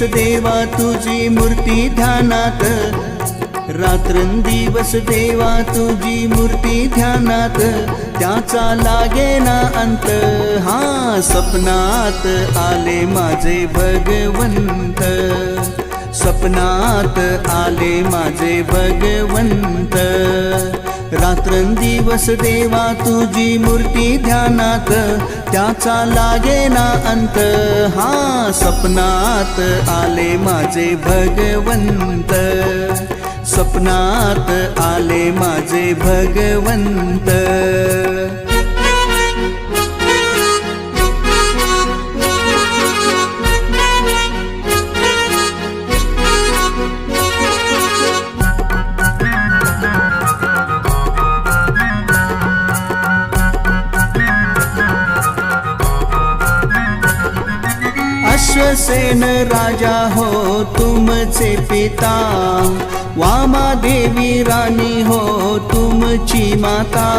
देवा तुझी मूर्ती ध्यानात, रात्रंदिवस देवा तुझी मूर्ती ध्यानात, त्याचा लागेना अंत। हा सपनात आले माझे भगवंत, सपनात आले माझे भगवंत। रात्रंदिवस देवा तुझी मूर्ती ध्यानात, त्याचा लागेना अंत। हा सपनात आले माझे भगवंत, सपनात आले माझे भगवंत। अश्वसेन राजा हो तुमचे पिता, वामा देवी रानी हो तुमची माता।